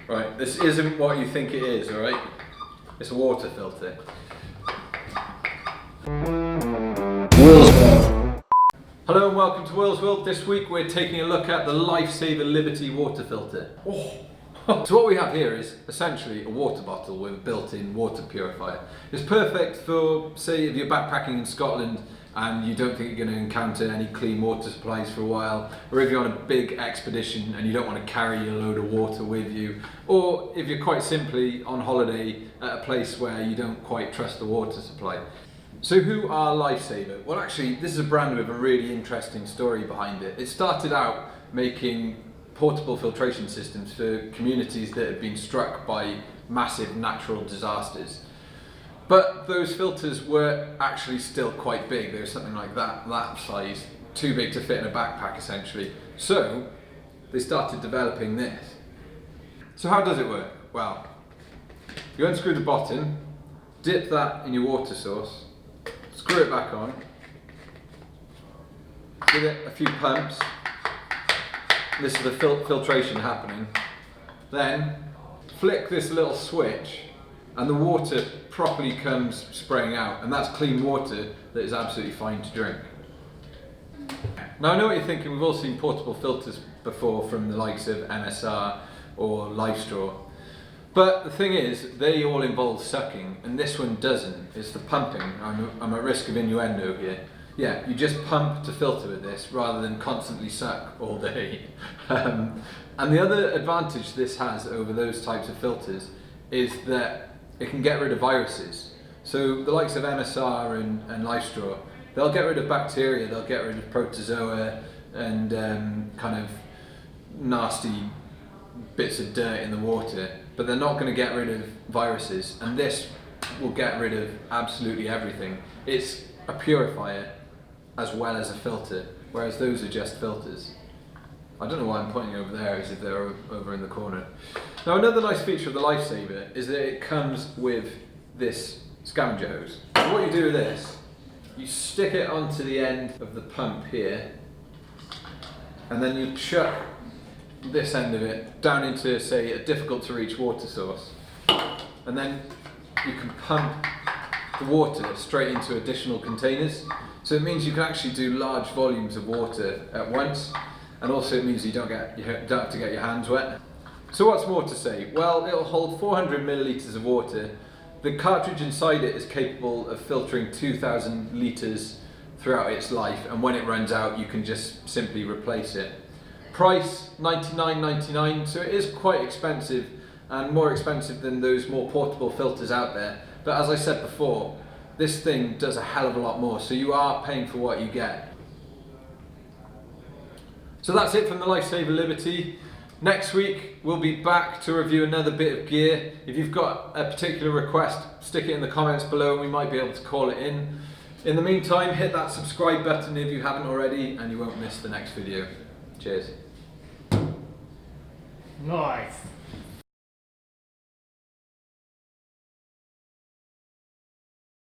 Right, this isn't what you think it is, alright? It's a water filter. Hello and welcome to Will's World. This week we're taking a look at the Lifesaver Liberty water filter. So what we have here is essentially a water bottle with a built-in water purifier. It's perfect for, say, if you're backpacking in Scotland and you don't think you're going to encounter any clean water supplies for a while, or if you're on a big expedition and you don't want to carry a load of water with you, or if you're quite simply on holiday at a place where you don't quite trust the water supply. So who are Lifesaver? Well, actually, this is a brand with a really interesting story behind it. It started out making portable filtration systems for communities that have been struck by massive natural disasters. But those filters were actually still quite big. They were something like that size, too big to fit in a backpack essentially. So they started developing this. So how does it work? Well, you unscrew the bottom, dip that in your water source, screw it back on, give it a few pumps. This is the filtration happening. Then flick this little switch and the water properly comes spraying out, and that's clean water that is absolutely fine to drink. Now I know what you're thinking, we've all seen portable filters before from the likes of MSR or LifeStraw. But the thing is, they all involve sucking, and this one doesn't. It's the pumping. I'm at risk of innuendo here. Yeah, you just pump to filter with this rather than constantly suck all day. And the other advantage this has over those types of filters is that it can get rid of viruses. So the likes of MSR and LifeStraw, they'll get rid of bacteria, they'll get rid of protozoa and kind of nasty bits of dirt in the water, but they're not going to get rid of viruses, and this will get rid of absolutely everything. It's a purifier as well as a filter, whereas those are just filters. I don't know why I'm pointing over there as if they're over in the corner. Now another nice feature of the Lifesaver is that it comes with this scavenger hose. So what you do with this, you stick it onto the end of the pump here, and then you chuck this end of it down into, say, a difficult to reach water source, and then you can pump the water straight into additional containers. So it means you can actually do large volumes of water at once, and also it means you don't have to get your hands wet. So what's more to say? Well, it'll hold 400 millilitres of water. The cartridge inside it is capable of filtering 2,000 litres throughout its life, and when it runs out you can just simply replace it. Price $99.99, so it is quite expensive, and more expensive than those more portable filters out there. But as I said before, this thing does a hell of a lot more, so you are paying for what you get. So that's it from the Lifesaver Liberty. Next week we'll be back to review another bit of gear. If you've got a particular request, stick it in the comments below and we might be able to call it in. In the meantime, hit that subscribe button if you haven't already and you won't miss the next video. Cheers. Nice.